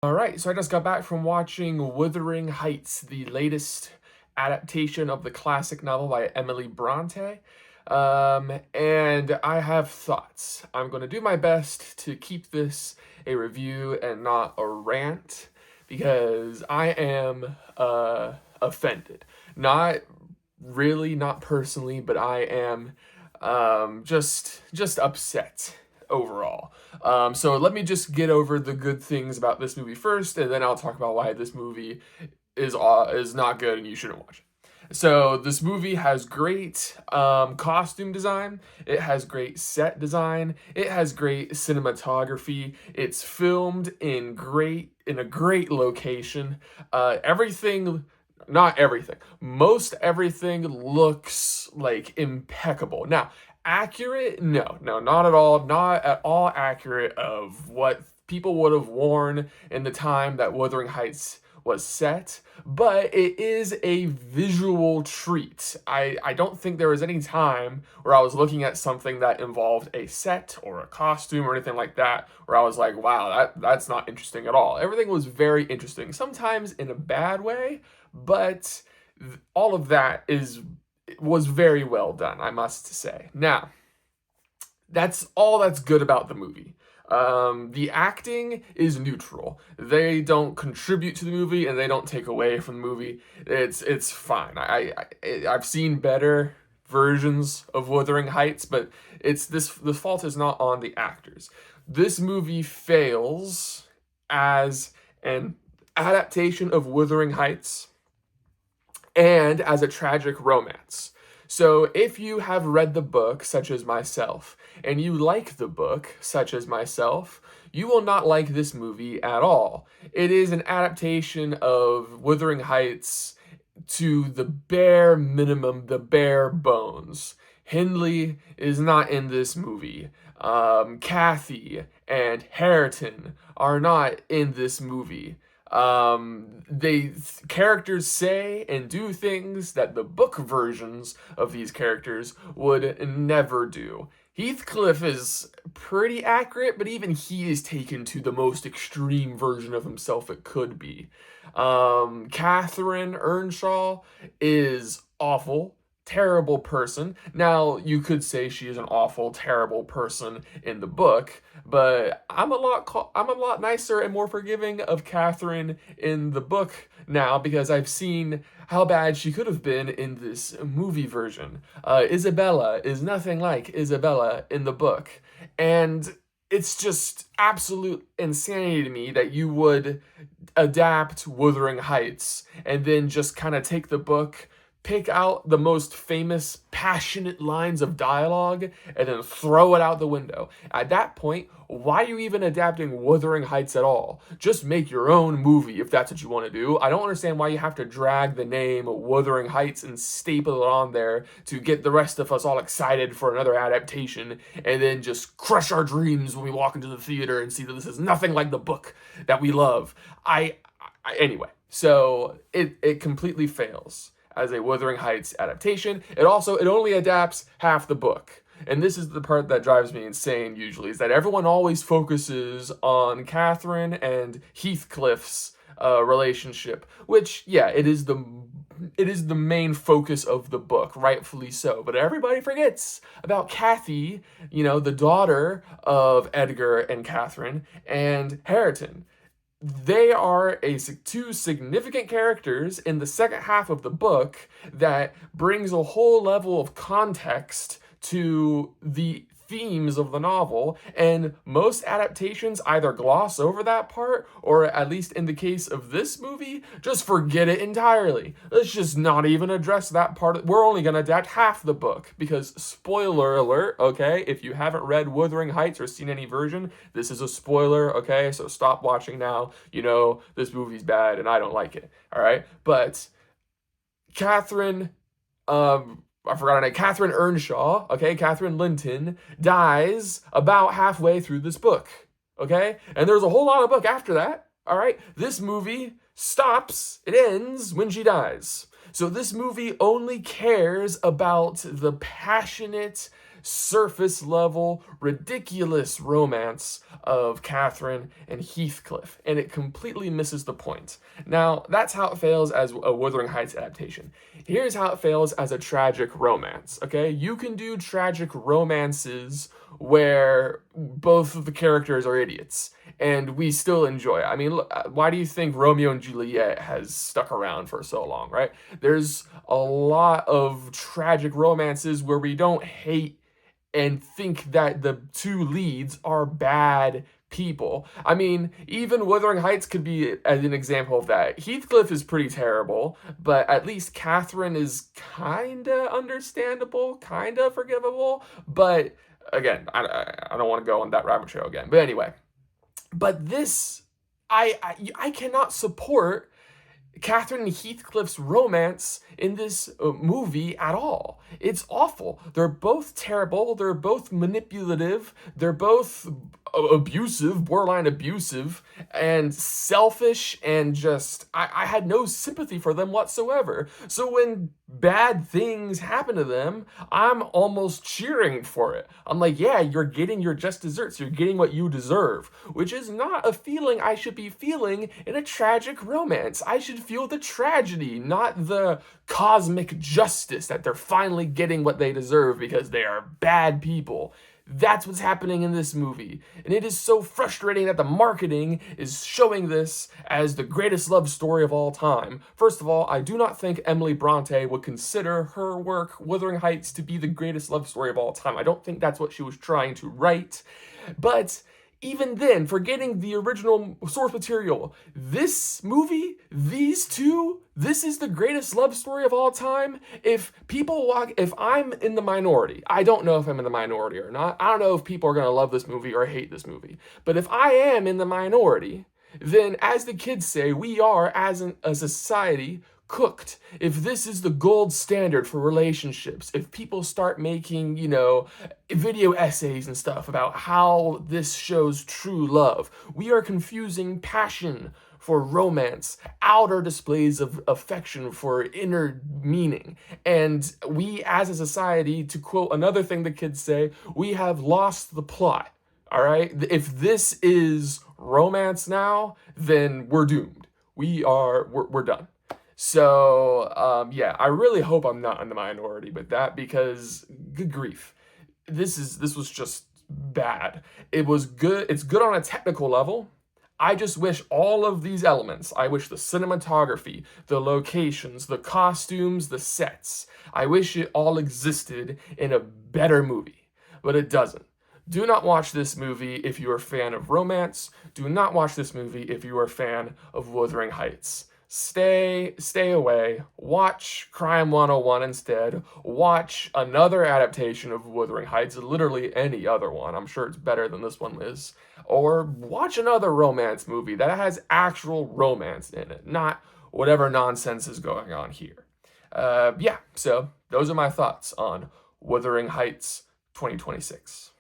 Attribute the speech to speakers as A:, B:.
A: Alright, so I just got back from watching Wuthering Heights, the latest adaptation of the classic novel by Emily Bronte. And I have thoughts. I'm going to do my best to keep this a review and not a rant because I am offended. Not really, not personally, but I am just upset overall. So let me just get over the good things about this movie first, and then I'll talk about why this movie is not good and you shouldn't watch it. So this movie has great costume design. It has great set design. It has great cinematography. It's filmed in a great location. Everything, not everything, most everything looks like impeccable. Now, accurate? No, no, not at all. Not at all accurate of what people would have worn in the time that Wuthering Heights was set, but it is a visual treat. I don't think there was any time where I was looking at something that involved a set or a costume or anything like that where I was like, wow, that's not interesting at all. Everything was very interesting, sometimes in a bad way, but all of that was very well done, I must say. Now, that's all that's good about the movie. The acting is neutral. They don't contribute to the movie and they don't take away from the movie. It's fine. I've seen better versions of Wuthering Heights, but the fault is not on the actors. This movie fails as an adaptation of Wuthering Heights and as a tragic romance. So if you have read the book, such as myself, and you like the book, such as myself, you will not like this movie at all. It is an adaptation of Wuthering Heights to the bare minimum, the bare bones. Hindley is not in this movie. Kathy and Harriton are not in this movie. They characters say and do things that the book versions of these characters would never do. Heathcliff is pretty accurate, but even he is taken to the most extreme version of himself it could be. Catherine Earnshaw is awful, terrible person. Now, you could say she is an awful, terrible person in the book, but I'm a lot nicer and more forgiving of Catherine in the book now because I've seen how bad she could have been in this movie version. Isabella is nothing like Isabella in the book, and it's just absolute insanity to me that you would adapt Wuthering Heights and then just kind of take the book, pick out the most famous, passionate lines of dialogue, and then throw it out the window. At that point, why are you even adapting Wuthering Heights at all? Just make your own movie if that's what you want to do. I don't understand why you have to drag the name Wuthering Heights and staple it on there to get the rest of us all excited for another adaptation, and then just crush our dreams when we walk into the theater and see that this is nothing like the book that we love. Anyway, so it completely fails as a Wuthering Heights adaptation. It only adapts half the book. And this is the part that drives me insane usually, is that everyone always focuses on Catherine and Heathcliff's relationship, which, yeah, it is the main focus of the book, rightfully so. But everybody forgets about Kathy, the daughter of Edgar and Catherine, and Harriton. They are two significant characters in the second half of the book that brings a whole level of context to the themes of the novel, and most adaptations either gloss over that part, or at least in the case of this movie, just forget it entirely. Let's just not even address that part. We're only going to adapt half the book, because spoiler alert, okay, if you haven't read Wuthering Heights or seen any version, this is a spoiler, okay, so stop watching now. This movie's bad and I don't like it, all right? But Catherine, I forgot her name, Catherine Earnshaw, okay, Catherine Linton, dies about halfway through this book, okay? And there's a whole lot of book after that, all right? This movie stops, it ends when she dies. So this movie only cares about the passionate surface level, ridiculous romance of Catherine and Heathcliff, and it completely misses the point. Now, that's how it fails as a Wuthering Heights adaptation. Here's how it fails as a tragic romance, okay? You can do tragic romances where both of the characters are idiots, and we still enjoy it. I mean, why do you think Romeo and Juliet has stuck around for so long, right? There's a lot of tragic romances where we don't hate and think that the two leads are bad people. I mean, even Wuthering Heights could be an example of that. Heathcliff is pretty terrible, but at least Catherine is kinda understandable, kinda forgivable. But again, I don't want to go on that rabbit trail again. But anyway, but this, I cannot support Catherine and Heathcliff's romance in this movie at all. It's awful. They're both terrible. They're both manipulative. They're both abusive, borderline abusive, and selfish, and just, I had no sympathy for them whatsoever. So when bad things happen to them, I'm almost cheering for it. I'm like, yeah, you're getting your just desserts. You're getting what you deserve, which is not a feeling I should be feeling in a tragic romance. I should feel the tragedy, not the cosmic justice that they're finally getting what they deserve because they are bad people. That's what's happening in this movie. And it is so frustrating that the marketing is showing this as the greatest love story of all time. First of all, I do not think Emily Bronte would consider her work, Wuthering Heights, to be the greatest love story of all time. I don't think that's what she was trying to write. But even then, forgetting the original source material, this movie, these two, this is the greatest love story of all time. If I'm in the minority, I don't know if I'm in the minority or not. I don't know if people are going to love this movie or hate this movie. But if I am in the minority, then as the kids say, we are, as a society, cooked. If this is the gold standard for relationships, if people start making, video essays and stuff about how this shows true love, we are confusing passion for romance, outer displays of affection for inner meaning. And we as a society, to quote another thing the kids say, we have lost the plot. All right? If this is romance now, then we're doomed. We're done. So, yeah, I really hope I'm not in the minority with that, because good grief, this was just bad. It was good. It's good on a technical level. I just wish all of these elements, I wish the cinematography, the locations, the costumes, the sets, I wish it all existed in a better movie, but it doesn't. Do not watch this movie if you are a fan of romance. Do not watch this movie if you are a fan of Wuthering Heights. Stay away. Watch Crime 101 instead. Watch another adaptation of Wuthering Heights, literally any other one. I'm sure it's better than this one is. Or watch another romance movie that has actual romance in it, not whatever nonsense is going on here. Yeah, so those are my thoughts on Wuthering Heights 2026.